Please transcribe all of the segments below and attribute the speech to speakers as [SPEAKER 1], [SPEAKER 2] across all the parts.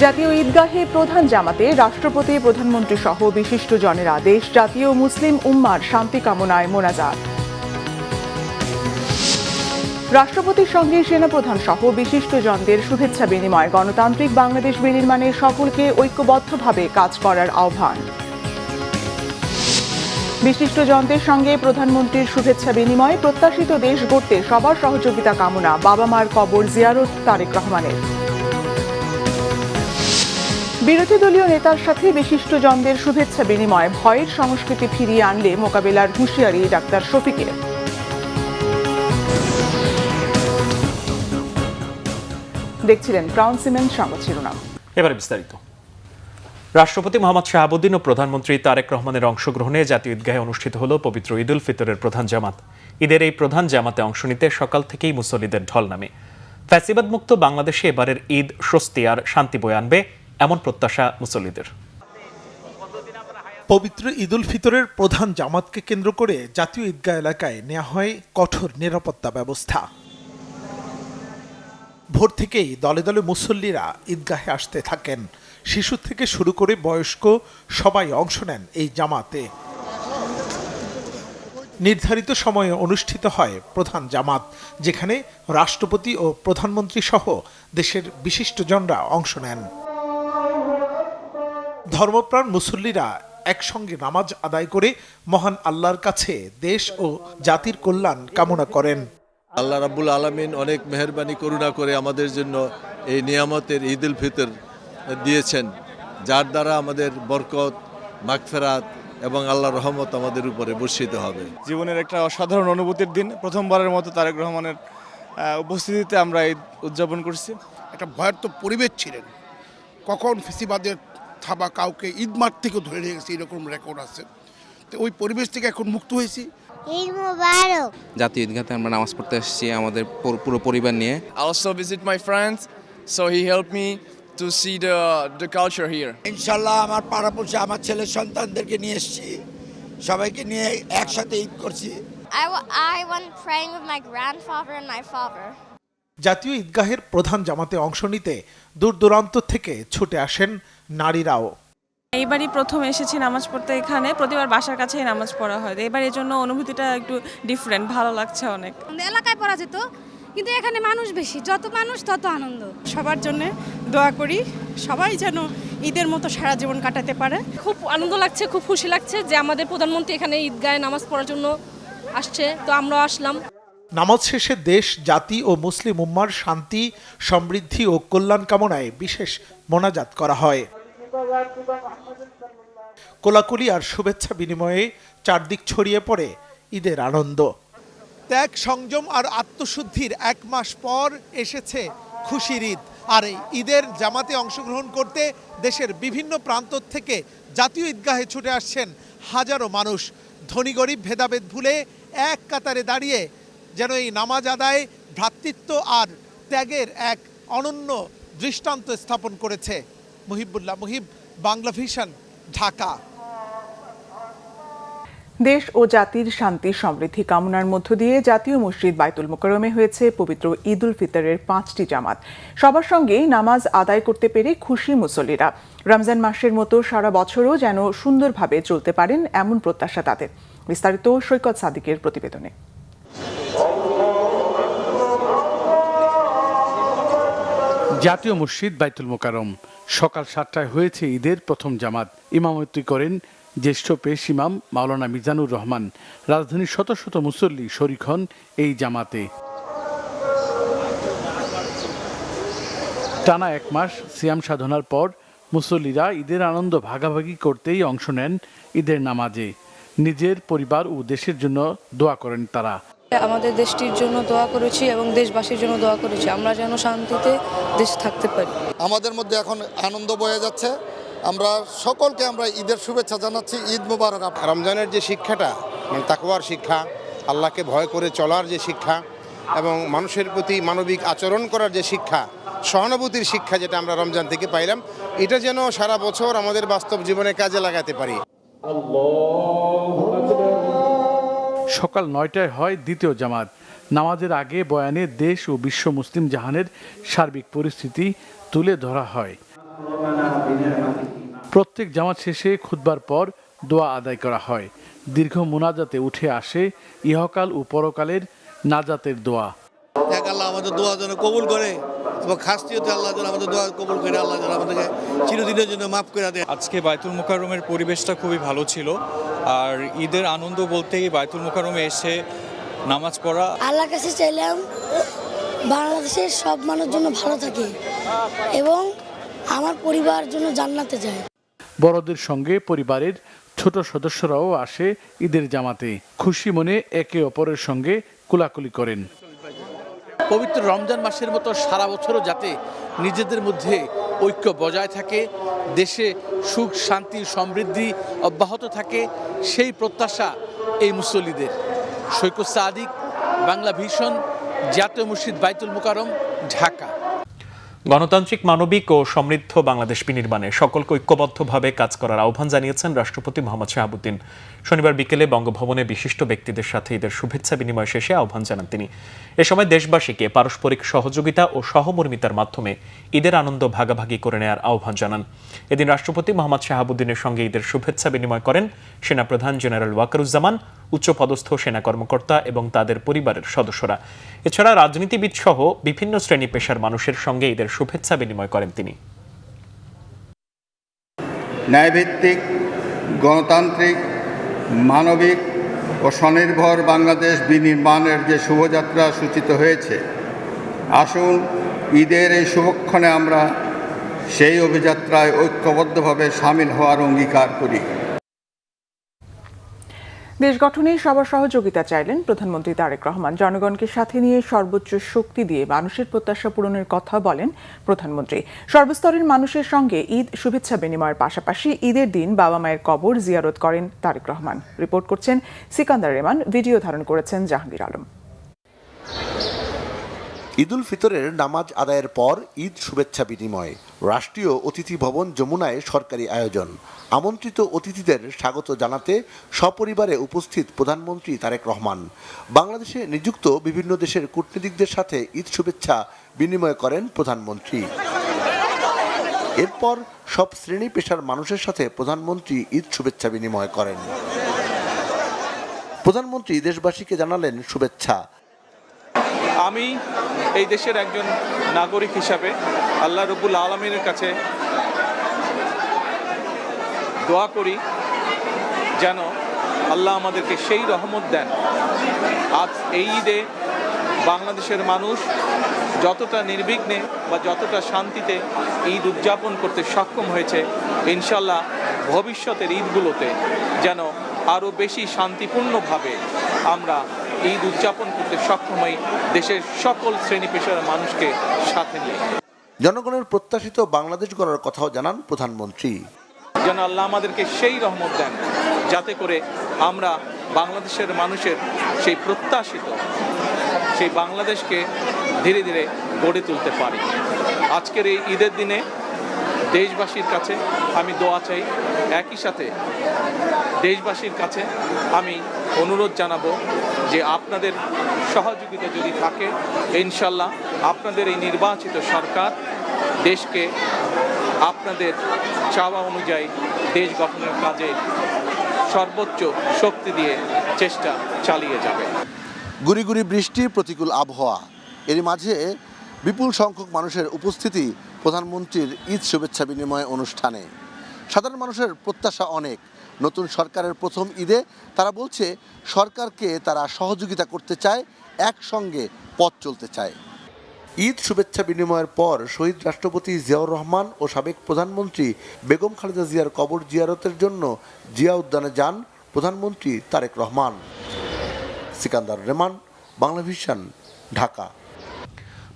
[SPEAKER 1] জাতীয় ঈদগাহে প্রধান জামাতে রাষ্ট্রপতি, প্রধানমন্ত্রী সহ বিশিষ্টজনের আদেশ, জাতীয় মুসলিম উম্মার শান্তি কামনায় মোনাজাত। রাষ্ট্রপতির সঙ্গে সেনাপ্রধান সহ বিশিষ্টজনদের শুভেচ্ছা বিনিময়, গণতান্ত্রিক বাংলাদেশ বিনির্মাণে সকলকে ঐক্যবদ্ধভাবে কাজ করার আহ্বান। বিশিষ্টজনদের সঙ্গে প্রধানমন্ত্রীর শুভেচ্ছা বিনিময়, প্রত্যাশিত দেশ গড়তে সবার সহযোগিতা কামনা, বাবা মার কবর জিয়ারত তারেক রহমানের। বিরোধী দলীয় নেতার সাথে বিশিষ্টজনদের শুভেচ্ছা বিনিময়, ভয়ের সংস্কৃতি ফিরিয়ে আনলে মোকাবেলার হুঁশিয়ারি ডাক্তার শফিকের। দেখছিলেন ক্রাউন সিমেন্ট সংবাদ শিরোনাম।
[SPEAKER 2] এবারে বিস্তারিত। রাষ্ট্রপতি মোহাম্মদ শাহাবুদ্দিন ও প্রধানমন্ত্রী তারেক রহমানের অংশগ্রহণে জাতীয় ঈদগাহে অনুষ্ঠিত হল পবিত্র ঈদ উল ফিতরের প্রধান জামাত। ঈদের এই প্রধান জামাতে অংশ নিতে সকাল থেকেই মুসল্লিদের ঢল নামে। ফ্যাসিবাদ মুক্ত বাংলাদেশে এবারের ঈদ স্বস্তি আর শান্তি বয়ে আনবে, এমন প্রত্যাশা মুসল্লিদের।
[SPEAKER 3] পবিত্র ঈদ উল ফিতরের প্রধান জামাতকে কেন্দ্র করে জাতীয় ঈদগাহ এলাকায় নেওয়া হয় কঠোর নিরাপত্তা ব্যবস্থা। ভোর থেকেই দলে দলে মুসল্লিরা ঈদগাহে আসতে থাকেন। শিশু থেকে শুরু করে বয়স্ক সবাই অংশ নেন এই জামাতে। নির্ধারিত সময়ে অনুষ্ঠিত হয় প্রধান জামাত, যেখানে রাষ্ট্রপতি ও প্রধানমন্ত্রী সহ দেশের বিশিষ্টজনরা অংশ নেন। ধর্মপ্রাণ মুসল্লিরা একসঙ্গে নামাজ আদায় করে মহান আল্লাহর কাছে দেশ ও জাতির কল্যাণ কামনা করেন।
[SPEAKER 4] আল্লাহ রাব্বুল আলামিন অনেক মেহেরবানি করুণা করে আমাদের জন্য এই নিয়ামতের ঈদ উল ফিতর দিয়েছেন, যার দ্বারা আমাদের বরকত, মাগফিরাত এবং আল্লাহর রহমত আমাদের উপরে বর্ষিত হবে।
[SPEAKER 5] জীবনের একটা অসাধারণ অনুভূতির দিন। প্রথমবারের মতো তারেক রহমানের উপস্থিতিতে আমরা ঈদ উদযাপন করছি।
[SPEAKER 6] একটা ভয়ার্থ পরিবেশ ছিলেন, কখন ফেসিবাদের থাবা কাউকে ঈদ মাঠ থেকে ধরে নিয়ে গেছে, এরকম রেকর্ড আছে। তো ওই পরিবেশ থেকে এখন মুক্ত হয়েছি।
[SPEAKER 7] জাতীয় ঈদগাহে আমরা নামাজ পড়তে এসেছি আমাদের পুরো পরিবার নিয়ে।
[SPEAKER 8] I also visit my friends, so he helped me to see the culture here.
[SPEAKER 9] ইনশাআল্লাহ আমার পাড়াপড়শি আমার ছেলে সন্তানদেরকে নিয়ে এসেছি, সবাইকে নিয়ে একসাথে ঈদ করছি।
[SPEAKER 10] I went praying with my grandfather and my father.
[SPEAKER 3] জাতীয় ঈদগাহের প্রধান জামাতে অংশ নিতে দূর দূরান্ত থেকে ছুটে আসেন নারীরাও।
[SPEAKER 11] এইবারই প্রথম এসেছি নামাজ পড়তে এখানে, প্রতিবার বাসার কাছেই নামাজ পড়া হয়। এবার এর জন্য অনুভূতিটা একটু ডিফারেন্ট, ভালো লাগছে অনেক।
[SPEAKER 12] এলাকায় পড়া যেত, কিন্তু এখানে মানুষ বেশি, যত মানুষ তত আনন্দ। সবার জন্য দোয়া করি, সবাই যেন ঈদের মতো সারা জীবন কাটাতে পারে।
[SPEAKER 13] খুব আনন্দ লাগছে, খুব খুশি লাগছে যে আমাদের প্রধানমন্ত্রী এখানে ঈদগাহে নামাজ পড়ার জন্য আসছে, তো আমরাও আসলাম।
[SPEAKER 3] নামাজ শেষে দেশ, জাতি ও মুসলিম উম্মার শান্তি, সমৃদ্ধি ও কল্যাণ কামনায় বিশেষ মোনাজাত করা হয়। কোলাকুলি আর শুভেচ্ছা বিনিময়ে চারদিক ছড়িয়ে পড়ে ঈদের আনন্দ। ত্যাগ, সংযম আর আত্মশুদ্ধির 1 মাস পর এসেছে খুশির ঈদ। আর এই ঈদের জামাতে অংশগ্রহণ করতে দেশের বিভিন্ন প্রান্ত থেকে জাতীয় ঈদগাহে ছুটে আসছেন হাজারো মানুষ। ধনী গরিব ভেদাভেদ ভুলে এক কাতারে দাঁড়িয়ে যেন এই নামাজ আদায়, ভ্রাতৃত্ব আর ত্যাগের এক অনন্য দৃষ্টান্ত স্থাপন করেছে। মুহিবুল্লাহ মুহিব, বাংলা ভিশন, ঢাকা।
[SPEAKER 1] দেশ ও জাতির শান্তি সমৃদ্ধি কামনার মধ্য দিয়ে জাতীয় মসজিদ বায়তুল মোকাররমে হয়েছে পবিত্র ঈদ উল ফিতরের 5টি জামাত। সবার সঙ্গেই নামাজ আদায় করতে পেরে খুশি মুসল্লিরা। রমজান মাসের মতো সারা বছরও যেন সুন্দরভাবে চলতে পারেন, এমন প্রত্যাশা তাদের। বিস্তারিত সৈকত সাদিকের প্রতিবেদনে।
[SPEAKER 14] জাতীয় মসজিদ বায়তুল মোকাররম সকাল 7টায় হয়েছে ঈদের প্রথম জামাত। ইমামতি করেন জ্যেষ্ঠ পেশ ইমাম মাওলানা মিজানুর রহমান। রাজধানীর শত শত মুসল্লি শরীক হন এই জামাতে। টানা 1 মাস সিয়াম সাধনার পর মুসল্লিরা ঈদের আনন্দ ভাগাভাগি করতেই অংশ নেন ঈদের নামাজে। নিজের পরিবার ও দেশের জন্য দোয়া করেন তারা।
[SPEAKER 15] আমাদের দেশটির জন্য দোয়া করেছি এবং দেশবাসীর জন্য দোয়া করেছি, আমরা যেন শান্তিতে দেশে থাকতে পারি।
[SPEAKER 16] আমাদের মধ্যে এখন আনন্দ বয়ে যাচ্ছে। আমরা সকলকে ঈদের শুভেচ্ছা জানাচ্ছি। ঈদ মোবারক।
[SPEAKER 17] রমজানের যে শিক্ষাটা, মানে তাকওয়ার শিক্ষা, আল্লাহকে ভয় করে চলার যে শিক্ষা এবং মানুষের প্রতি মানবিক আচরণ করার যে শিক্ষা, সহানুভূতির শিক্ষা, যেটা আমরা রমজান থেকে পাইলাম, এটা যেন সারা বছর আমাদের বাস্তব জীবনে কাজে লাগাতে পারি।
[SPEAKER 14] সকাল 9টায় হয় দ্বিতীয় জামাত। নামাজের আগে বয়ানে দেশ ও বিশ্ব মুসলিম জাহানের সার্বিক পরিস্থিতি তুলে ধরা হয়। প্রত্যেক জামাত শেষে খুতবার পর দোয়া আদায় করা হয়। দীর্ঘ মুনাজাতে উঠে আসে ইহকাল ও পরকালের নাজাতের দোয়া।
[SPEAKER 18] এক আল্লাহ আমাদের দোয়া যেন কবুল করে এবং খাসিয়তে আল্লাহ যেন আমাদের দোয়া কবুল করে, আল্লাহ যেন আমাদেরকে চিরদিনের জন্য মাফ করে দেয়।
[SPEAKER 5] আজকে বায়তুল মোকাররমের পরিবেশটা খুবই ভালো ছিল। আর ঈদের আনন্দ বলতেই বায়তুল মোকাররমে এসে নামাজ পড়া।
[SPEAKER 15] আল্লাহর কাছে চাইলাম বাংলাদেশের সব মানুষের জন্য ভালো থাকে এবং আমার পরিবার জন্য জান্নাতে যায়।
[SPEAKER 14] বড়দের সঙ্গে পরিবারের ছোট সদস্যরাও আসে ঈদের জামাতে। খুশি মনে একে অপরের সঙ্গে কোলাকুলি করেন। পবিত্র রমজান মাসের মতো সারা বছরও যাতে নিজেদের মধ্যে ঐক্য বজায় থাকে, দেশে সুখ শান্তি সমৃদ্ধি অব্যাহত থাকে, সেই প্রত্যাশা এই মুসল্লিদের। সৈকত সাদিক, বাংলা ভিশন, জাতীয় মসজিদ বাইতুল মোকাররম, ঢাকা।
[SPEAKER 2] গণতান্ত্রিক, মানবিক ও সমৃদ্ধ বাংলাদেশ বিনির্মাণে সকলকে ঐক্যবদ্ধভাবে কাজ করার আহ্বান জানিয়েছেন রাষ্ট্রপতি মোহাম্মদ শাহাবুদ্দিন। শনিবার বিকেলে বঙ্গভবনে বিশিষ্ট ব্যক্তিদের সাথে ঈদের শুভেচ্ছা বিনিময় শেষে আহ্বান জানান তিনি। এ সময় দেশবাসীকে পারস্পরিক সহযোগিতা ও সহমর্মিতার মাধ্যমে ঈদের আনন্দ ভাগাভাগি করে নেওয়ার আহ্বান জানান। এদিন রাষ্ট্রপতি মোহাম্মদ শাহাবুদ্দিনের সঙ্গে ঈদের শুভেচ্ছা বিনিময় করেন সেনাপ্রধান জেনারেল ওয়াকারুজ্জামান, উচ্চপদস্থ সেনা কর্মকর্তা এবং তাদের পরিবারের সদস্যরা। এছাড়া রাজনীতিবিদ সহ বিভিন্ন শ্রেণী পেশার মানুষের সঙ্গে ঈদের শুভেচ্ছা বিনিময় করেন তিনি।
[SPEAKER 19] ন্যায়ভিত্তিক, গণতান্ত্রিক, মানবিক ও স্বনির্ভর বাংলাদেশ বিনির্মাণের যে শুভযাত্রা সূচিত হয়েছে, আসুন ঈদের এই শুভক্ষণে আমরা সেই অভিযাত্রায় ঐক্যবদ্ধভাবে সামিল হওয়ার অঙ্গীকার করি।
[SPEAKER 1] দেশ গঠনে সবার সহযোগিতা চাইলেন প্রধানমন্ত্রী তারেক রহমান। জনগণকে সাথে নিয়ে সর্বোচ্চ শক্তি দিয়ে মানুষের প্রত্যাশা পূরণের কথা বলেন প্রধানমন্ত্রী। সর্বস্তরের মানুষের সঙ্গে ঈদ শুভেচ্ছা বিনিময়ের পাশাপাশি ঈদের দিন বাবা মায়ের কবর জিয়ারত করেন তারেক রহমান। রিপোর্ট করছেন সিকান্দার রেমান, ভিডিও ধারণ করেছেন জাহাঙ্গীর আলম।
[SPEAKER 20] ঈদুল ফিতরের নামাজ আদায়ের পর ঈদ শুভেচ্ছা বিনিময়। রাষ্ট্রীয় অতিথি ভবন যমুনায় সরকারি আয়োজন। আমন্ত্রিত অতিথিদের স্বাগত জানাতে সপরিবারে উপস্থিত প্রধানমন্ত্রী তারেক রহমান। বাংলাদেশে নিযুক্ত বিভিন্ন দেশের কূটনীতিকদের সাথে ঈদ শুভেচ্ছা বিনিময় করেন প্রধানমন্ত্রী। এরপর সব শ্রেণী পেশার মানুষের সাথে প্রধানমন্ত্রী ঈদ শুভেচ্ছা বিনিময় করেন। প্রধানমন্ত্রী দেশবাসীকে জানালেন শুভেচ্ছা।
[SPEAKER 5] আমি এই দেশের একজন নাগরিক হিসাবে আল্লাহ রব্বুল আলামিনের কাছে দোয়া করি যেন আল্লাহ আমাদেরকে সেই রহমত দেন। আজ এই ঈদে বাংলাদেশের মানুষ যতটা নির্বিঘ্নে বা যতটা শান্তিতে ঈদ উদযাপন করতে সক্ষম হয়েছে, ইনশাল্লাহ ভবিষ্যতের ঈদগুলোতে যেন আরও বেশি শান্তিপূর্ণভাবে আমরা ঈদ উদযাপন করতে সক্ষম হই, দেশের সকল শ্রেণী পেশার মানুষকে সাথে নিয়ে।
[SPEAKER 20] জনগণের প্রত্যাশিত বাংলাদেশ গড়ার কথাও জানান প্রধানমন্ত্রী।
[SPEAKER 5] যেন আল্লাহ আমাদেরকে সেই রহমত দেন যাতে করে আমরা বাংলাদেশের মানুষের সেই প্রত্যাশিত সেই বাংলাদেশকে ধীরে ধীরে গড়ে তুলতে পারি। আজকের এই ঈদের দিনে দেশবাসীর কাছে আমি দোয়া চাই, একই সাথে দেশবাসীর কাছে আমি অনুরোধ জানাবো যে আপনাদের সহযোগিতা যদি থাকে, ইনশাল্লাহ আপনাদের এই নির্বাচিত সরকার দেশকে আপনাদের চাওয়া অনুযায়ী দেশ গঠনের কাজে সর্বোচ্চ শক্তি দিয়ে চেষ্টা চালিয়ে যাবে।
[SPEAKER 20] গুড়ি গুড়ি বৃষ্টি, প্রতিকূল আবহাওয়া, এর মাঝে বিপুল সংখ্যক মানুষের উপস্থিতি প্রধানমন্ত্রীর ঈদ শুভেচ্ছা বিনিময় অনুষ্ঠানে। সাধারণ মানুষের প্রত্যাশা অনেক। নতুন সরকারের প্রথম ঈদে তারা বলছে সরকারকে তারা সহযোগিতা করতে চায়, একসঙ্গে পথ চলতে চায়। ঈদ শুভেচ্ছা বিনিময়ের পর শহীদ রাষ্ট্রপতি জিয়াউর রহমান ও সাবেক প্রধানমন্ত্রী বেগম খালেদা জিয়ার কবর জিয়ারতের জন্য জিয়া উদ্যানে যান প্রধানমন্ত্রী তারেক রহমান। সিকান্দার রেমান, বাংলা ভিশন, ঢাকা।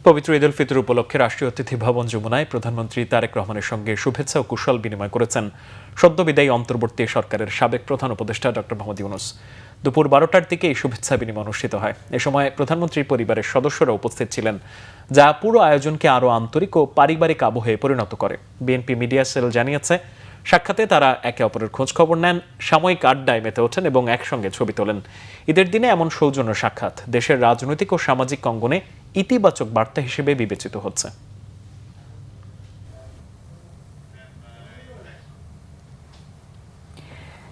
[SPEAKER 2] পবিত্র ঈদুল ফিতর উপলক্ষে রাষ্ট্রীয় অতিথি ভবন যমুনায় প্রধানমন্ত্রী তারেক রহমানের সঙ্গে শুভেচ্ছা ও কুশল বিনিময় করেছেন সদ্য বিদায়ী অন্তর্বর্তী সরকারের সাবেক প্রধান উপদেষ্টা ডক্টর মোহাম্মদ ইউনূস। দুপুর 12টার দিকে এই শুভেচ্ছা বিনিময় অনুষ্ঠিত হয়। এ সময় প্রধানমন্ত্রীর পরিবারের সদস্যরা উপস্থিত ছিলেন, যা পুরো আয়োজনকে আরও আন্তরিক ও পারিবারিক আবহে পরিণত করে। বিএনপি মিডিয়া সেল জানিয়েছে, সাক্ষাতে তারা একে অপরের খোঁজ খবর নেন, সাময়িক আড্ডায় মেতে ওঠেন এবং একসঙ্গে ছবি তোলেন। ঈদের দিনে এমন সৌজন্য সাক্ষাৎ দেশের রাজনৈতিক ও সামাজিক অঙ্গনে ইতিবাচক বার্তা হিসেবে বিবেচিত হচ্ছে।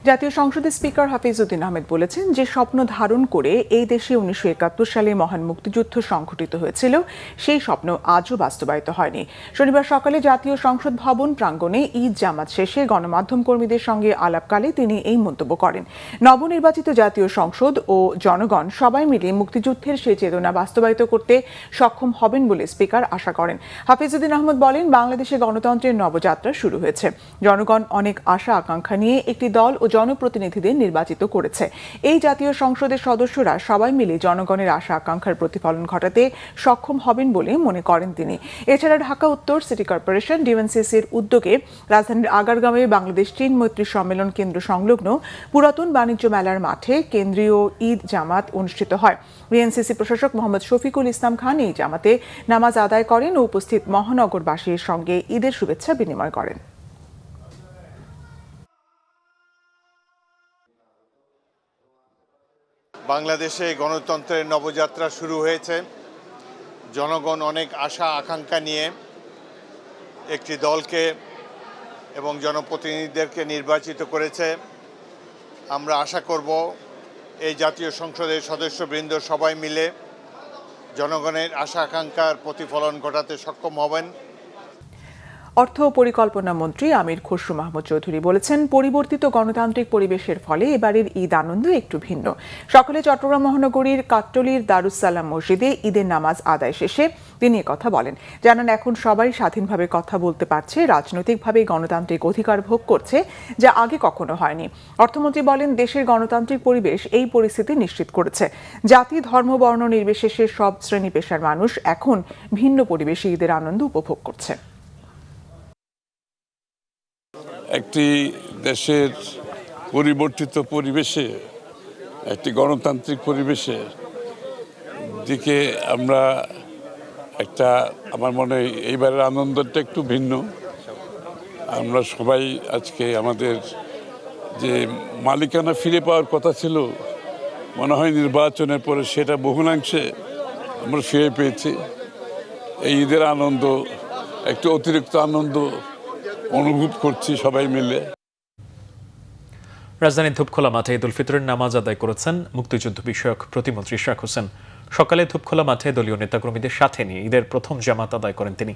[SPEAKER 1] জাতীয় সংসদের স্পিকার হাফিজউদ্দিন আহমেদ বলেছেন, যে স্বপ্ন ধারণ করে এই দেশে 1971 সালে মহান মুক্তিযুদ্ধ সংঘটিত হয়েছিল, সেই স্বপ্ন আজও বাস্তবায়িত হয়নি। শনিবার সকালে জাতীয় সংসদ ভবন প্রাঙ্গণে ঈদ জামাত শেষে গণমাধ্যম কর্মীদের সঙ্গে আলাপকালে তিনি এই মন্তব্য করেন। নবনির্বাচিত জাতীয় সংসদ ও জনগণ সবাই মিলে মুক্তিযুদ্ধের সেই চেতনা বাস্তবায়িত করতে সক্ষম হবেন বলে স্পিকার আশা করেন। হাফিজউদ্দিন আহমেদ বলেন, বাংলাদেশে গণতন্ত্রের নবযাত্রা শুরু হয়েছে। জনগণ অনেক আশা আকাঙ্ক্ষা নিয়ে একটি দল ও জনপ্রতিনিধিদের নির্বাচিত করেছে। এই জাতীয় সংসদের সদস্যরা সবাই মিলে জনগণের আশা আকাঙ্ক্ষার প্রতিফলন ঘটাতে সক্ষম হবেন বলে মনে করেন তিনি। এছাড়া ঢাকা উত্তর সিটি কর্পোরেশন ডিএনসিসির উদ্যোগে রাজধানীর আগারগাঁওয়ে বাংলাদেশ চীন মৈত্রী সম্মেলন কেন্দ্র সংলগ্ন পুরাতন বাণিজ্য মেলার মাঠে কেন্দ্রীয় ঈদ জামাত অনুষ্ঠিত হয়। বিএনসিসি প্রশাসক মোহাম্মদ শফিকুল ইসলাম খান এই জামাতে নামাজ আদায় করেন ও উপস্থিত মহানগরবাসীর সঙ্গে ঈদের শুভেচ্ছা বিনিময় করেন।
[SPEAKER 21] বাংলাদেশে গণতন্ত্রের নবযাত্রা শুরু হয়েছে। জনগণ অনেক আশা আকাঙ্ক্ষা নিয়ে একটি দলকে এবং জনপ্রতিনিধিদেরকে নির্বাচিত করেছে। আমরা আশা করব এই জাতীয় সংসদের সদস্যবৃন্দ সবাই মিলে জনগণের আশা আকাঙ্ক্ষার প্রতিফলন ঘটাতে সক্ষম হবেন।
[SPEAKER 1] অর্থ ও পরিকল্পনা মন্ত্রী আমির খসরু মাহমুদ চৌধুরী বলেছেন, পরিবর্তিত গণতান্ত্রিক পরিবেশের ফলে এবারের ঈদ আনন্দ একটু ভিন্ন। সকালে চট্টগ্রাম মহানগরীর কাট্টলির দারুস-সালাম মসজিদে ঈদের নামাজ আদায় শেষে তিনি কথা বলেন। জানান, এখন সবাই স্বাধীনভাবে কথা বলতে পারছে, রাজনৈতিকভাবে গণতান্ত্রিক অধিকার ভোগ করছে, যা আগে কখনো হয়নি। অর্থমন্ত্রী বলেন, দেশের গণতান্ত্রিক পরিবেশ এই পরিস্থিতি নিশ্চিত করেছে। জাতি, ধর্ম, বর্ণ নির্বিশেষে সব শ্রেণী পেশার মানুষ এখন ভিন্ন পরিবেশে ঈদের আনন্দ উপভোগ করছে।
[SPEAKER 22] একটি দেশের পরিবর্তিত পরিবেশে, একটি গণতান্ত্রিক পরিবেশে দিকে আমরা আমার মনে হয় এইবারের আনন্দটা একটু ভিন্ন। আমরা সবাই আজকে আমাদের যে মালিকানা ফিরে পাওয়ার কথা ছিল, মনে হয় নির্বাচনের পরে সেটা বহুলাংশে আমরা ফিরে পেয়েছি। এই ঈদের আনন্দ একটু অতিরিক্ত আনন্দ অনুভব করছি সবাই মিলে।
[SPEAKER 2] রাজধানীর ধূপখোলা মাঠে ঈদুল ফিতরের নামাজ আদায় করেছেন মুক্তিযুদ্ধ বিষয়ক প্রতিমন্ত্রী ইশরাক হোসেন। সকালে ধূপখোলা মাঠে দলীয় নেতাকর্মীদের সাথে নিয়ে ঈদের প্রথম জামাত আদায় করেন তিনি।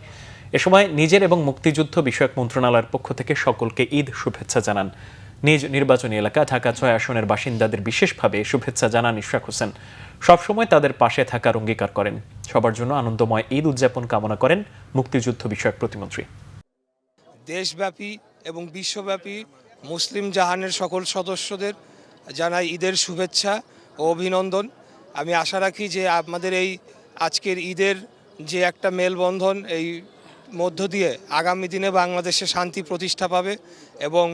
[SPEAKER 2] এ সময় নিজের এবং মুক্তিযুদ্ধ বিষয়ক মন্ত্রণালয়ের পক্ষ থেকে সকলকে ঈদ শুভেচ্ছা জানান। নিজ নির্বাচনী এলাকা ঢাকা ৬ আসনের বাসিন্দাদের বিশেষভাবে শুভেচ্ছা জানান ইশরাক হোসেন। সবসময় তাদের পাশে থাকার অঙ্গীকার করেন। সবার জন্য আনন্দময় ঈদ উদযাপন কামনা করেন মুক্তিযুদ্ধ বিষয়ক প্রতিমন্ত্রী।
[SPEAKER 23] দেশব্যাপী এবং বিশ্বব্যাপী মুসলিম জাহানের সকল সদস্যদের জানাই ঈদের শুভেচ্ছা ও অভিনন্দন। আমি আশা রাখি যে আমাদের এই আজকের ঈদের যে একটা মেলবন্ধন, এই মধ্য দিয়ে আগামী দিনে বাংলাদেশে শান্তি প্রতিষ্ঠা পাবে। এবং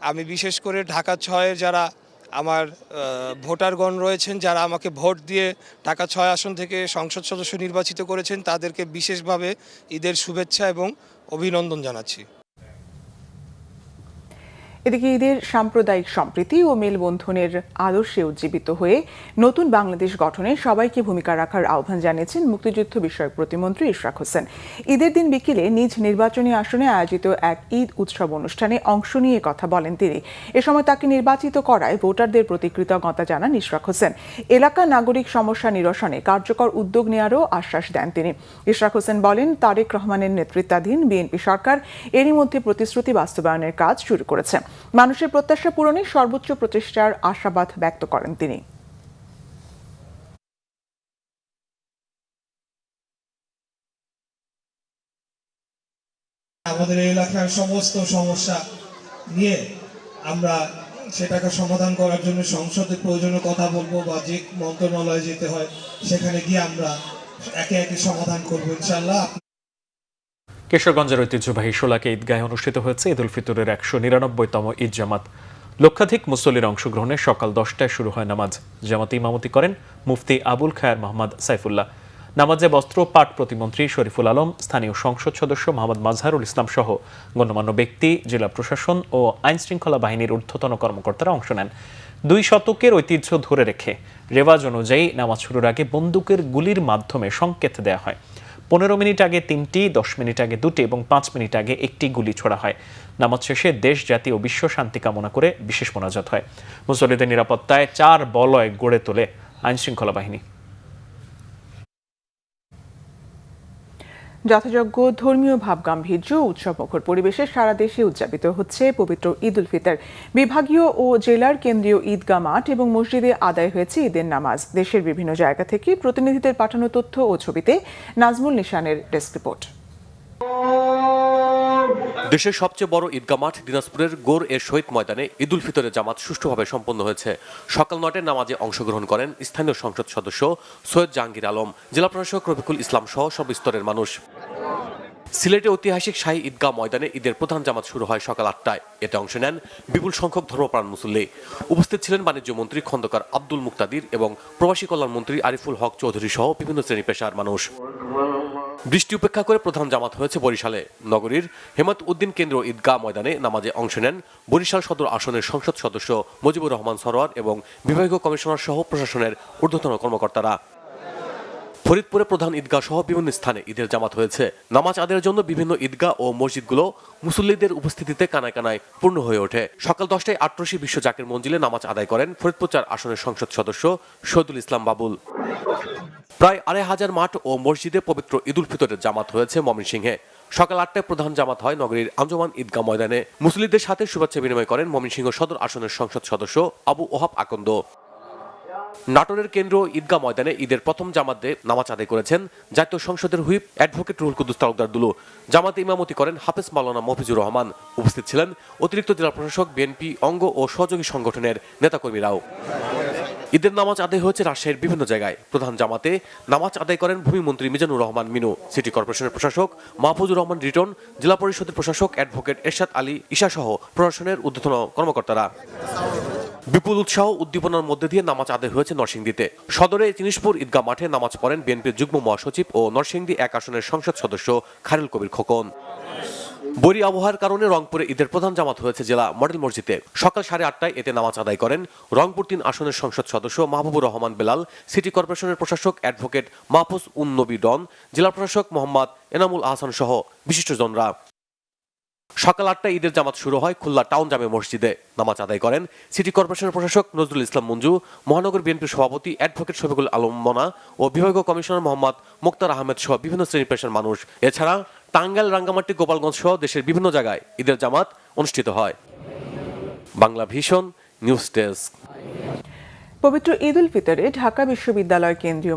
[SPEAKER 23] আমি বিশেষ করে ঢাকা ৬-এর যারা আমার ভোটারগণ রয়েছেন, যারা আমাকে ভোট দিয়ে ঢাকা ৬ আসন থেকে সংসদ সদস্য নির্বাচিত করেছেন, তাদেরকে বিশেষভাবে ঈদের শুভেচ্ছা এবং অভিনন্দন জানাচ্ছি।
[SPEAKER 1] এদিকে ঈদের সাম্প্রদায়িক সম্প্রীতি ও মেলবন্ধনের আদর্শে উজ্জীবিত হয়ে নতুন বাংলাদেশ গঠনে সবাইকে ভূমিকা রাখার আহ্বান জানিয়েছেন মুক্তিযুদ্ধ বিষয়ক প্রতিমন্ত্রী ইশরাক হোসেন। ঈদের দিন বিকেলে নিজ নির্বাচনী আসনে আয়োজিত এক ঈদ উৎসব অনুষ্ঠানে অংশ নিয়ে কথা বলেন তিনি। এ সময় তাকে নির্বাচিত করায় ভোটারদের প্রতি কৃতজ্ঞতা জানান ইশরাক হোসেন। এলাকা নাগরিক সমস্যা নিরসনে কার্যকর উদ্যোগ নেওয়ারও আশ্বাস দেন তিনি। ইশরাক হোসেন বলেন, তারেক রহমানের নেতৃত্বাধীন বিএনপি সরকার এরই মধ্যে প্রতিশ্রুতি বাস্তবায়নের কাজ শুরু করেছে। মানুষের প্রত্যাশা পূরণে সর্বোচ্চ প্রচেষ্টার আশাবাদ ব্যক্ত করেন তিনি।
[SPEAKER 24] আমাদের এলাকার সমস্ত সমস্যা নিয়ে আমরা সেটাকে সমাধান করার জন্য সংসদের প্রয়োজনীয় কথা বলবো, বা যে মন্ত্রণালয়ে যেতে হয় সেখানে গিয়ে আমরা একে একে সমাধান করবো ইনশাআল্লাহ।
[SPEAKER 2] কিশোরগঞ্জের ঐতিহ্যবাহী শোলাকে ঈদগাহে অনুষ্ঠিত হয়েছে ঈদুল ফিতরের ১৯৯তম ঈদ জামাত। লক্ষাধিক মুসল্লির অংশগ্রহণে সকাল ১০টায় শুরু হয় নামাজ। জামাতে ইমামতি করেন মুফতি আবুল খায়ের মোহাম্মদ সাইফুল্লাহ। নামাজে বস্ত্র পাট প্রতিমন্ত্রী শরীফুল আলম, স্থানীয় সংসদ সদস্য মোহাম্মদ মাজহারুল ইসলাম সহ গণ্যমান্য ব্যক্তি, জেলা প্রশাসন ও আইন শৃঙ্খলা বাহিনীর ঊর্ধ্বতন কর্মকর্তারা অংশ নেন। ২ শতকের ঐতিহ্য ধরে রেখে রেওয়াজ অনুযায়ী নামাজ শুরুর আগে বন্দুকের গুলির মাধ্যমে সংকেত দেয়া হয়। 15 মিনিট আগে 3টি, 10 মিনিট আগে 2টি এবং 5 মিনিট আগে 1টি গুলি ছোড়া হয়। নামাজ শেষে দেশ, জাতি ও বিশ্ব শান্তি কামনা করে বিশেষ মোনাজাত হয়। মুসল্লিদের নিরাপত্তায় 4 বলয় গড়ে তোলে আইনশৃঙ্খলা বাহিনী।
[SPEAKER 1] যথাযোগ্য ধর্মীয় ভাবগাম্ভীর্য উৎসবমুখর পরিবেশে সারা দেশে উদযাপিত হচ্ছে পবিত্র ঈদ উল ফিতর। বিভাগীয় ও জেলার কেন্দ্রীয় ঈদগাহ মাঠ এবং মসজিদে আদায় হয়েছে ঈদের নামাজ। দেশের বিভিন্ন জায়গা থেকে প্রতিনিধিদের পাঠানো তথ্য ও ছবিতে নাজমুল নিশানের ডেস্ক রিপোর্ট।
[SPEAKER 4] দেশের সবচেয়ে বড় ঈদগাহ মাঠ দিনাজপুরের গোর এ শহীদ ময়দানে ঈদ উল ফিতরের জামাত সুষ্ঠুভাবে সম্পন্ন হয়েছে। সকাল 9টায় নামাজে অংশগ্রহণ করেন স্থানীয় সংসদ সদস্য সৈয়দ জাহাঙ্গীর আলম, জেলা প্রশাসক রফিকুল ইসলাম সহ সব স্তরের মানুষ। সিলেটে ঐতিহাসিক শাহী ঈদগাহ ময়দানে ঈদের প্রধান জামাত শুরু হয় সকাল 8টায়। এতে অংশ নেন বিপুল সংখ্যক ধর্মপ্রাণ মুসল্লি। উপস্থিত ছিলেন বাণিজ্য মন্ত্রী খন্দকার আব্দুল মুক্তাদির এবং প্রবাসী কল্যাণ মন্ত্রী আরিফুল হক চৌধুরী সহ বিভিন্ন শ্রেণী পেশার মানুষ। বৃষ্টি উপেক্ষা করে প্রধান জামাত হয়েছে বরিশালে। নগরীর হেমাত উদ্দিন কেন্দ্র ঈদগাহ ময়দানে নামাজে অংশ নেন বরিশাল সদর আসনের সংসদ সদস্য মুজিবুর রহমান সরোয়ার এবং বিভাগীয় কমিশনার সহ প্রশাসনের ঊর্ধ্বতন কর্মকর্তারা। ফরিদপুরে প্রধান ঈদগাহ সহ বিভিন্ন স্থানে ঈদের জামাত হয়েছে। নামাজ আদায়ের জন্য বিভিন্ন ঈদগাহ ও মসজিদগুলো মুসল্লিদের উপস্থিতিতে কানায় কানায় পূর্ণ হয়ে ওঠে। সকাল 10টায় আটরশি বিশ্ব জাকির মঞ্জিলে নামাজ আদায় করেন ফরিদপুর 4 আসনের সংসদ সদস্য শহীদুল ইসলাম বাবুল। প্রায় 2500 মাঠ ও মসজিদে পবিত্র ঈদ উল ফিতরের জামাত হয়েছে ময়মনসিংহে। সকাল 8টায় প্রধান জামাত হয় নগরীর আঞ্জুমান ঈদগাহ ময়দানে। মুসল্লিদের সাথে শুভেচ্ছা বিনিময় করেন ময়মনসিংহ সদর আসনের সংসদ সদস্য আবু ওহাব আকন্দ। নাটোরের কেন্দ্র ঈদগাহ ময়দানে ঈদের প্রথম জামাতে নামাজ আদায় করেছেন জাতীয় সংসদের হুইপ অ্যাডভোকেট রুহুল কুদ্দুস তালুকদার দুলু। জামাতে ইমামতি করেন হাফেজ মাওলানা মফিজুর রহমান। উপস্থিত ছিলেন অতিরিক্ত জেলা প্রশাসক, বিএনপি অঙ্গ ও সহযোগী সংগঠনের নেতাকর্মীরাও। ঈদের নামাজ আদায় হয়েছে রাজশাহীর বিভিন্ন জায়গায়। প্রধান জামাতে নামাজ আদায় করেন ভূমিমন্ত্রী মিজানুর রহমান মিনু, সিটি কর্পোরেশনের প্রশাসক মাহফুজুর রহমান রিটন, জেলা পরিষদের প্রশাসক অ্যাডভোকেট এরশাদ আলী ঈশা সহ প্রশাসনের ঊর্ধ্বতন কর্মকর্তারা। বিপুল উৎসাহ উদ্দীপনার মধ্যে দিয়ে নামাজ আদায় হয়েছে নরসিংদীতে। সদরে জিনিসপুর ঈদগাহ মাঠে নামাজ পড়েন বিএনপির যুগ্ম মহাসচিব ও নরসিংদী 1 আসনের সংসদ সদস্য খায়রুল কবির খোকন। বৈরী আবহাওয়ার কারণে রংপুরে ঈদের প্রধান জামাত হয়েছে জেলা মডেল মসজিদে। সকাল 8:30টায় এতে নামাজ আদায় করেন রংপুর 3 আসনের সংসদ সদস্য মাহবুবুর রহমান বেলাল, সিটি কর্পোরেশনের প্রশাসক অ্যাডভোকেট মাহফুজ উন নবী ডন, জেলা প্রশাসক মোহাম্মদ এনামুল আহসান সহ বিশিষ্টজনরা। সকাল 8টায় ঈদের জামাত শুরু হয় খুলনা টাউন জামে মসজিদে। নামাজ আদায় করেন সিটি কর্পোরেশনের প্রশাসক নজরুল ইসলাম মঞ্জু, মহানগর বিএনপির সভাপতি অ্যাডভোকেট শফিকুল আলম মনা ও বিভাগীয় কমিশনার মোহাম্মদ মুক্তার আহমেদ সহ বিভিন্ন শ্রেণী পেশার মানুষ। এছাড়া টাঙ্গাইল, রাঙ্গামাটি, গোপালগঞ্জ সহ দেশের বিভিন্ন জায়গায় ঈদের জামাত অনুষ্ঠিত হয়। Bangla vision news desk.
[SPEAKER 1] পবিত্র ঈদ উল ফিতরে ঢাকা বিশ্ববিদ্যালয় কেন্দ্রীয়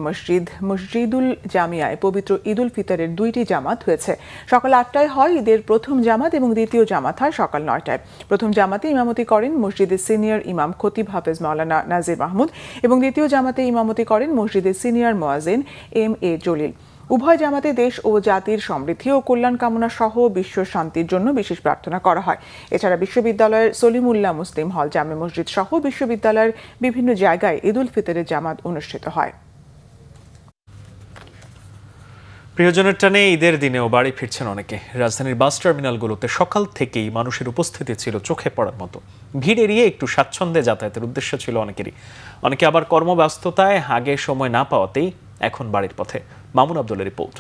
[SPEAKER 1] মসজিদুল জামিয়ায় পবিত্র ঈদ উল ফিতরের 2টি জামাত হয়েছে। সকাল 8টায় হয় ঈদের প্রথম জামাত এবং দ্বিতীয় জামাত হয় সকাল 9টায়। প্রথম জামাতে ইমামতি করেন মসজিদের সিনিয়র ইমাম খতিব হাফেজ মাওলানা নাজির মাহমুদ এবং দ্বিতীয় জামাতে ইমামতি করেন মসজিদের সিনিয়র মুয়াজ্জিন MA জলিল। উভয় জামাতে দেশ ও জাতির সমৃদ্ধি ও কল্যাণ কামনা সহ বিশ্ব শান্তির জন্য বিশেষ প্রার্থনা করা হয়। এছাড়া বিশ্ববিদ্যালয়ের সলিমুল্লাহ মুসলিম হল, জামে মসজিদ সহ বিশ্ববিদ্যালয়ের বিভিন্ন জায়গায় ঈদ উল ফিতরের জামাত অনুষ্ঠিত হয়।
[SPEAKER 2] প্রিয়জনের টানে ঈদের দিনেও বাড়ি ফিরছেন অনেকে। রাজধানীর বাস টার্মিনালগুলোতে সকাল থেকেই মানুষের উপস্থিতি ছিল চোখে পড়ার মতো। ভিড় এড়িয়ে একটু স্বাচ্ছন্দ্যে যাতায়াতের উদ্দেশ্য ছিল অনেকেরই। অনেকে আবার কর্মব্যস্ততায় আগে সময় না পাওয়াতেই এখন বাড়ির পথে। মামুন আব্দুলের রিপোর্ট।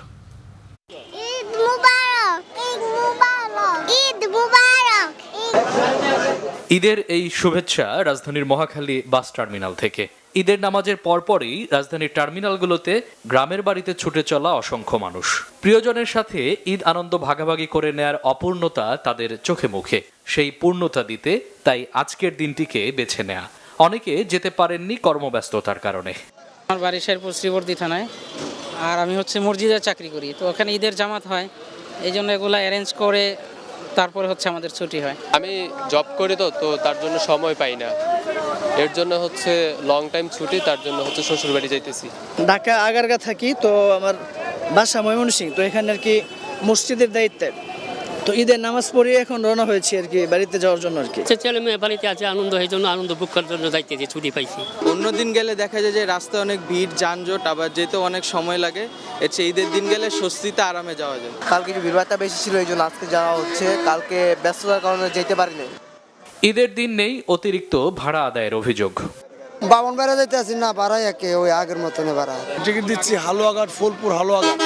[SPEAKER 6] ঈদের এই শুভেচ্ছা রাজধানীর মহাখালী বাস টার্মিনাল থেকে। ঈদের নামাজের পরপরই রাজধানীর টার্মিনালগুলোতে গ্রামের বাড়িতে ছুটে চলা অসংখ্য মানুষ। প্রিয়জনের সাথে ঈদ আনন্দ ভাগাভাগি করে নেয়ার অপূর্ণতা তাদের চোখে মুখে। সেই পূর্ণতা দিতে তাই আজকের দিনটিকে বেছে নেয়া। অনেকে যেতে পারেননি কর্মব্যস্ততার কারণে।
[SPEAKER 7] আমার বাড়ি শেরপুর শ্রীবর্দী থানায়, আর আমি মসজিদে চাকরি করি, তো ওখানে ঈদের জামাত হয়, এই জন্য এগুলো অ্যারেঞ্জ করে তারপরে আমাদের ছুটি হয়।
[SPEAKER 8] আমি জব করি তো তার জন্য সময় পাই না, এর জন্য লং টাইম ছুটি, তার জন্য শ্বশুর বাড়ি যাইতেছি।
[SPEAKER 25] ঢাকা আগারগা থাকি, তো আমার বাসা ময়মনসিংহ, তো এখানে আর কি মসজিদের দায়িত্বে, তো ঈদের নামাজ পড়ে এখন রওনা হয়েছি আর কি বাড়িতে যাওয়ার জন্য আর কি।
[SPEAKER 26] ছেলে মেয়ে বাড়িতে আছে, আনন্দ এই জন্য আনন্দ বুক করার জন্য যাইতেছি, ছুটি পাইছি।
[SPEAKER 27] অন্যদিন গেলে দেখা যায় যে রাস্তায় অনেক ভিড়, যানজট, আবার যেতে অনেক সময় লাগে। ঈদের দিন গেলে স্বস্তিতে আরামে যাওয়া যায়।
[SPEAKER 25] কালকে একটু ভিড়ভাড়টা বেশি ছিল, এই জন্য আজকে যাওয়া হচ্ছে, কালকে ব্যস্ততার কারণে যেতে পারিনি।
[SPEAKER 6] ঈদের দিন নেই অতিরিক্ত ভাড়া আদায়ের অভিযোগ।
[SPEAKER 25] বামন বেড়া যেতে আসি না, ভাড়াই একে ওই আগের মতনে ভাড়া। টিকিট দিচ্ছি হালুয়াঘাট, ফুলপুর, হালুয়াঘাট।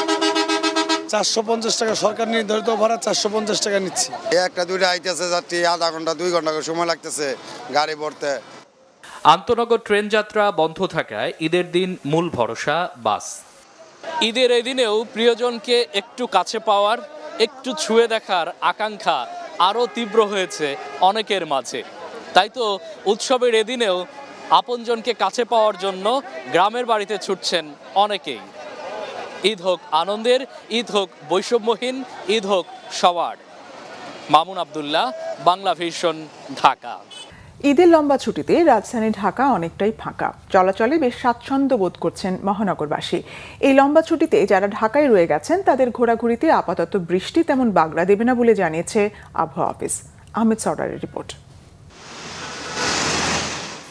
[SPEAKER 18] 450 টাকা সরকার নির্ধারিত ভাড়া 450 টাকা নিচ্ছি।
[SPEAKER 3] একটা দুইটা আইতেছে যাত্রী আধা ঘন্টা 2 ঘন্টা করে সময় লাগতেছে গাড়ি ভরতে।
[SPEAKER 6] আন্তনগর ট্রেন যাত্রা বন্ধ থাকায় ঈদের দিন মূল ভরসা বাস। ঈদের এই দিনেও প্রিয়জনকে একটু কাছে পাওয়ার, একটু ছুঁয়ে দেখার আকাঙ্ক্ষা আরও তীব্র হয়েছে অনেকের মাঝে। তাই তো উৎসবের এদিনেও আপনজনকে কাছে পাওয়ার জন্য গ্রামের বাড়িতে ছুটছেন অনেকেই। ঈদ হোক আনন্দের, ঈদ হোক বৈষম্যহীন, ঈদ হোক সবার। মামুন আব্দুল্লাহ, বাংলা ভিশন, ঢাকা।
[SPEAKER 1] ঈদের লম্বা ছুটিতে রাজধানী ঢাকা অনেকটাই ফাঁকা। চলাচলে বেশ স্বাচ্ছন্দ্য বোধ করছেন মহানগরবাসী। এই লম্বা ছুটিতে যারা ঢাকায় রয়ে গেছেন তাদের ঘোরাঘুরিতে আপাতত বৃষ্টি তেমন বাগড়া দেবে না বলে জানিয়েছে আবহাওয়া অফিস। আহমেদ সরদারের রিপোর্ট।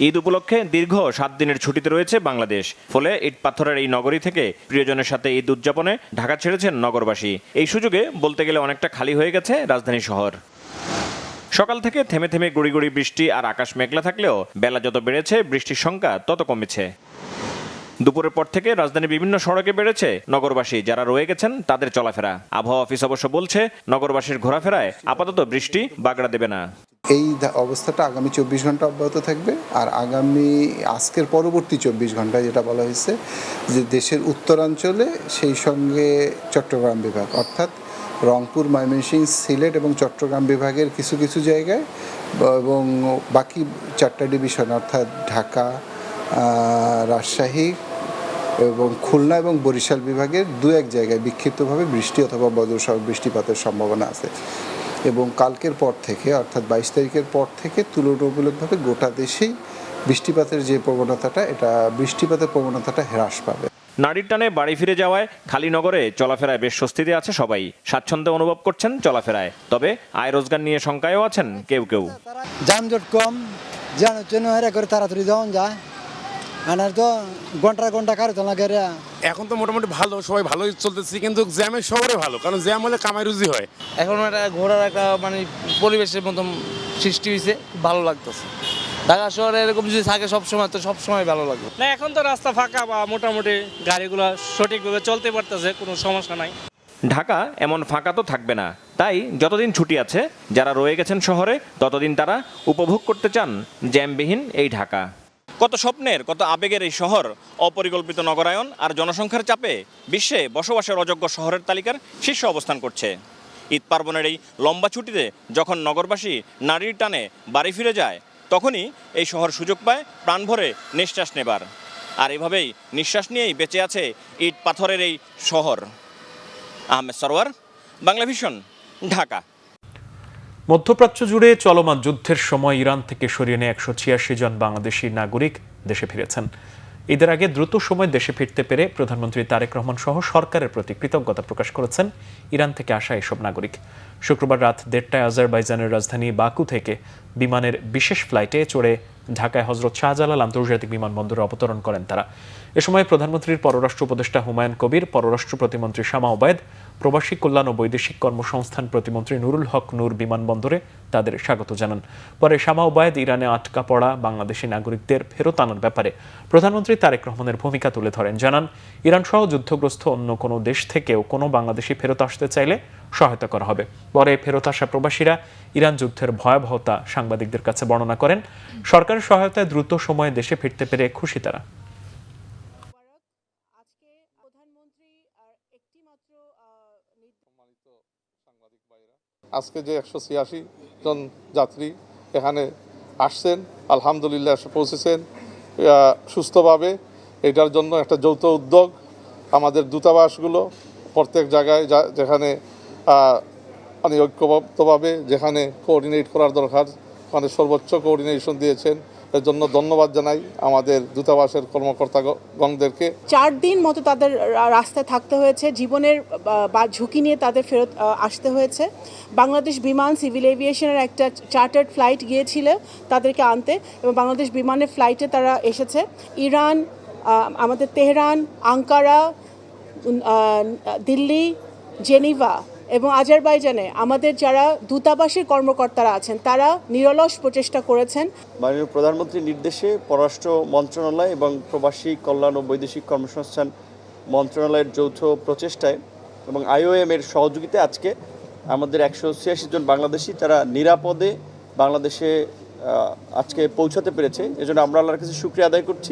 [SPEAKER 9] ঈদ উপলক্ষে দীর্ঘ 7 দিনের ছুটিতে রয়েছে বাংলাদেশ। ফলে ইট পাথরের এই নগরী থেকে প্রিয়জনের সাথে ঈদ উদযাপনে ঢাকা ছেড়েছেন নগরবাসী। এই সুযোগে বলতে গেলে অনেকটা খালি হয়ে গেছে রাজধানী শহর। সকাল থেকে থেমে থেমে গুড়ি গুড়ি বৃষ্টি আর আকাশ মেঘলা থাকলেও বেলা যত বেড়েছে বৃষ্টির সংখ্যা তত কমেছে। দুপুরের পর থেকে রাজধানীর বিভিন্ন সড়কে বেড়েছে নগরবাসী যারা রয়ে গেছেন তাদের চলাফেরা। আবহাওয়া অফিস অবশ্য বলছে নগরবাসীর ঘোরাফেরায় আপাতত বৃষ্টি বাগড়া দেবে না।
[SPEAKER 10] এই অবস্থাটা আগামী 24 ঘন্টা অব্যাহত থাকবে। আর আজকের পরবর্তী 24 ঘন্টায় যেটা বলা হয়েছে যে দেশের উত্তরাঞ্চলে সেই সঙ্গে চট্টগ্রাম বিভাগ অর্থাৎ রংপুর, ময়মনসিংহ, সিলেট এবং চট্টগ্রাম বিভাগের কিছু কিছু জায়গায় এবং বাকি 4টা ডিভিশন অর্থাৎ ঢাকা, রাজশাহী এবং খুলনা এবং বরিশাল বিভাগের 2-1 জায়গায় বিক্ষিপ্তভাবে বৃষ্টি অথবা বজ্রসহ বৃষ্টিপাতের সম্ভাবনা আছে। এবং কালকের পর থেকে অর্থাৎ 22 তারিখের পর থেকে তুলনামূলকভাবে গোটা দেশেই বৃষ্টিপাতের প্রবণতাটা হ্রাস পাবে।
[SPEAKER 9] নারীর টানে বাড়ি ফিরে যাওয়ায় খালি নগরে চলাফেরায় বেশ স্বস্তিতে আছে সবাই। স্বাচ্ছন্দ্য অনুভব করছেন চলাফেরায়। তবে আয় রোজগার নিয়ে শঙ্কায়ও আছেন কেউ কেউ।
[SPEAKER 11] যানজট কম, জানার জন্য করে তাড়াতাড়ি যাওয়া যায়। আর তো ঘন্টা কারো লাগে।
[SPEAKER 12] এখন তো মোটামুটি ভালো, সবাই ভালোই চলতেছি, কিন্তু জ্যামের শহরে ভালো, কারণ জ্যাম হলে কামাই রুজি হয়।
[SPEAKER 23] এখন একটা ঘোরার একটা পরিবেশের মতন সৃষ্টি হয়েছে, ভালো লাগতেছে। ঢাকা শহরে এরকম যদি থাকে সবসময় তো সবসময় ভালো লাগবে না। এখন তো রাস্তা ফাঁকা বা মোটামুটি গাড়িগুলো সঠিকভাবে চলতে পারতেছে, কোনো সমস্যা নাই।
[SPEAKER 9] ঢাকা এমন ফাঁকা তো থাকবে না। তাই যতদিন ছুটি আছে যারা রয়ে গেছেন শহরে ততদিন তারা উপভোগ করতে চান জ্যামবিহীন এই ঢাকা। কত স্বপ্নের, কত আবেগের এই শহর অপরিকল্পিত নগরায়ন আর জনসংখ্যার চাপে বিশ্বে বসবাসের অযোগ্য শহরের তালিকার শীর্ষে অবস্থান করছে। ঈদ পার্বণের এই লম্বা ছুটিতে যখন নগরবাসী নারীর টানে বাড়ি ফিরে যায় তখনই এই শহর সুযোগ পায় প্রাণ ভরে নিঃশ্বাস নেবার। আর এভাবেই নিঃশ্বাস নিয়েই বেঁচে আছে ইট পাথরের এই শহর। আহমেদ সরওয়ার, বাংলা ভিশন, ঢাকা।
[SPEAKER 2] মধ্যপ্রাচ্য জুড়ে চলমান যুদ্ধের সময় ইরান থেকে সরিয়ে নিয়ে 186 জন বাংলাদেশি নাগরিক দেশে ফিরেছেন। ঈদের আগে দ্রুত সময় দেশে ফিরতে পেরে প্রধানমন্ত্রী তারেক রহমান সহ সরকারের প্রতি কৃতজ্ঞতা প্রকাশ করেছেন ইরান থেকে আসা এসব নাগরিক। শুক্রবার রাত 1:30টায় আজারবাইজানের রাজধানী বাকু থেকে বিমানের বিশেষ ফ্লাইটে চড়ে ঢাকায় হজরত শাহজালাল আন্তর্জাতিক বিমানবন্দরে অবতরণ করেন তারা। এ সময় প্রধানমন্ত্রীর পররাষ্ট্র উপদেষ্টা হুমায়ুন কবির, পররাষ্ট্র প্রতিমন্ত্রী শামা ওবায়দ, প্রবাসী কল্যাণ ও বৈদেশিক কর্মসংস্থান প্রতিমন্ত্রী নুরুল হক নূর বিমানবন্দরে তাদের স্বাগত জানান। পরে শামা ওবায়দ ইরানে আটকা পড়া বাংলাদেশি নাগরিকদের ফেরত আনার ব্যাপারে প্রধানমন্ত্রী তারেক রহমানের ভূমিকা তুলে ধরেন। জানান, ইরান সহ যুদ্ধগ্রস্ত অন্য কোনো দেশ থেকেও কোনো বাংলাদেশি ফেরত আসতে চাইলে সহায়তা করা হবে। পরে ফেরত আসা প্রবাসীরা ইরান যুদ্ধের ভয়াবহতা সাংবাদিকদের কাছে বর্ণনা করেন। সরকারের সহায়তায় দ্রুত সময়ে দেশে ফিরতে পেরে খুশি তারা।
[SPEAKER 13] আজকে যে 186 জন যাত্রী এখানে আসছেন, আলহামদুলিল্লাহ পৌঁছেছেন সুস্থভাবে। এটার জন্য একটা যৌথ উদ্যোগ আমাদের দূতাবাসগুলো প্রত্যেক জায়গায় যেখানে মানে ঐক্যবদ্ধভাবে যেখানে কোঅর্ডিনেট করার দরকার মানে সর্বোচ্চ কোঅর্ডিনেশন দিয়েছেন। এর জন্য ধন্যবাদ জানাই আমাদের দূতাবাসের কর্মকর্তাগণদেরকে।
[SPEAKER 16] 4 দিন মতো তাদের রাস্তায় থাকতে হয়েছে, জীবনের ঝুঁকি নিয়ে তাদের ফেরত আসতে হয়েছে। বাংলাদেশ বিমান সিভিল এভিয়েশনের একটা চার্টার্ড ফ্লাইট গিয়েছিল তাদেরকে আনতে, এবং বাংলাদেশ বিমানের ফ্লাইটে তারা এসেছে। ইরান, আমাদের তেহরান, আঙ্কারা, দিল্লি, জেনিভা এবং আজারবাইজানে আমাদের যারা দূতাবাসের কর্মকর্তারা আছেন তারা নিরলস প্রচেষ্টা করেছেন।
[SPEAKER 28] মাননীয় প্রধানমন্ত্রীর নির্দেশে পররাষ্ট্র মন্ত্রণালয় এবং প্রবাসী কল্যাণ ও বৈদেশিক কর্মসংস্থান মন্ত্রণালয়ের যৌথ প্রচেষ্টায় এবং IOM এর সহযোগিতায় আজকে আমাদের 186 জন বাংলাদেশি তারা নিরাপদে বাংলাদেশে আজকে পৌঁছাতে পেরেছে। এজন্য আমরা আল্লাহর কাছে শুকরিয়া আদায় করছি।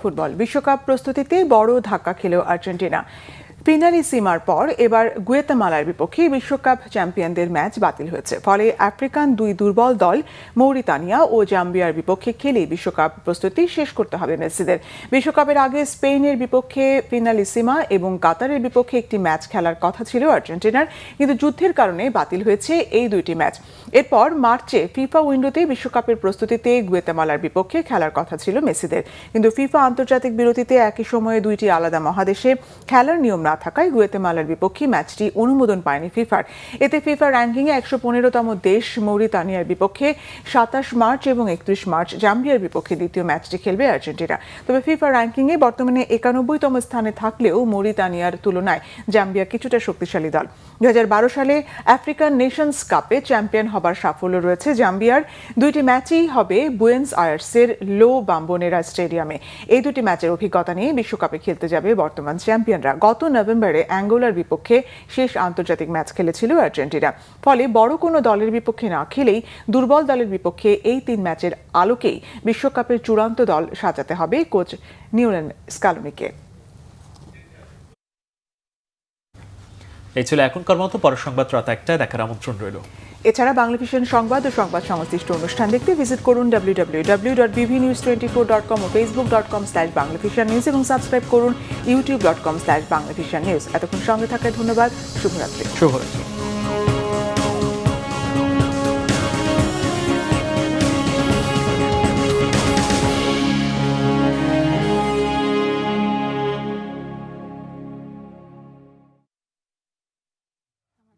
[SPEAKER 1] ফুটবল বিশ্বকাপ প্রস্তুতিতে বড় ধাক্কা খেল আর্জেন্টিনা। পিনালিসিমার পর এবার গুয়েতামালার বিপক্ষে বিশ্বকাপ চ্যাম্পিয়নদের ম্যাচ বাতিল হয়েছে। ফলে আফ্রিকান দুই দুর্বল দল মৌরিতানিয়া ও জাম্বিয়ার বিপক্ষে খেলে বিশ্বকাপ প্রস্তুতি শেষ করতে হবে মেসিদের। বিশ্বকাপের আগে স্পেনের বিপক্ষে পিনালিসিমা এবং কাতারের বিপক্ষে একটি ম্যাচ খেলার কথা ছিল আর্জেন্টিনার, কিন্তু যুদ্ধের কারণে বাতিল হয়েছে এই দুইটি ম্যাচ। এরপর মার্চে ফিফা উইন্ডোতে বিশ্বকাপের প্রস্তুতিতে গুয়েতামালার বিপক্ষে খেলার কথা ছিল মেসিদের, কিন্তু ফিফা আন্তর্জাতিক বিরতিতে একই সময়ে দুইটি আলাদা মহাদেশে খেলার নিয়ম না থাকায় গুয়েতেমালার বিপক্ষে ম্যাচটি অনুমোদন পায়নি ফিফার। এতে ফিফা র্যাঙ্কিংয়ে 115তম দেশ মৌরিতানিয়ার বিপক্ষে 27 মার্চ এবং 31 মার্চ জাম্বিয়ার বিপক্ষে দ্বিতীয় ম্যাচটি খেলবে আর্জেন্টিনা। তবে ফিফা র্যাঙ্কিংয়ে বর্তমানে 91তম স্থানে থাকলেও মৌরিতানিয়ার তুলনায় জাম্বিয়া কিছুটা শক্তিশালী দল। 2012 সালে আফ্রিকান নেশনস কাপে চ্যাম্পিয়ন হবার সাফল্য রয়েছে জাম্বিয়ার। দুইটি ম্যাচই হবে বুয়েন্স আয়ার্সের লো বাম্বোনেরা স্টেডিয়ামে। এই দুটি ম্যাচের অভিজ্ঞতা নিয়ে বিশ্বকাপে খেলতে যাবে বর্তমান চ্যাম্পিয়নরা। গত নভেম্বরে অ্যাঙ্গোলার বিপক্ষে শেষ আন্তর্জাতিক ম্যাচ খেলেছিল আর্জেন্টিনা। ফলে বড় কোনো দলের বিপক্ষে না খেলেই দুর্বল দলের বিপক্ষে এই 3 ম্যাচের আলোকেই বিশ্বকাপের চূড়ান্ত দল সাজাতে হবে কোচ নিউলেন স্কালোনিকে।
[SPEAKER 2] এই ছিল এখনকার মতো। পরের সংবাদ রাত 1টায় দেখার আমন্ত্রণ রইল।
[SPEAKER 1] এছাড়া বাংলাভিশন সংবাদ ও সংবাদ সংশ্লিষ্ট অনুষ্ঠান দেখতে ভিজিট করুন www.bvnews24.com ও facebook.com/banglavishannews এবং সাবস্ক্রাইব করুন youtube.com/banglavishannews। এতক্ষণ সঙ্গে থাকায় ধন্যবাদ। শুভরাত্রি।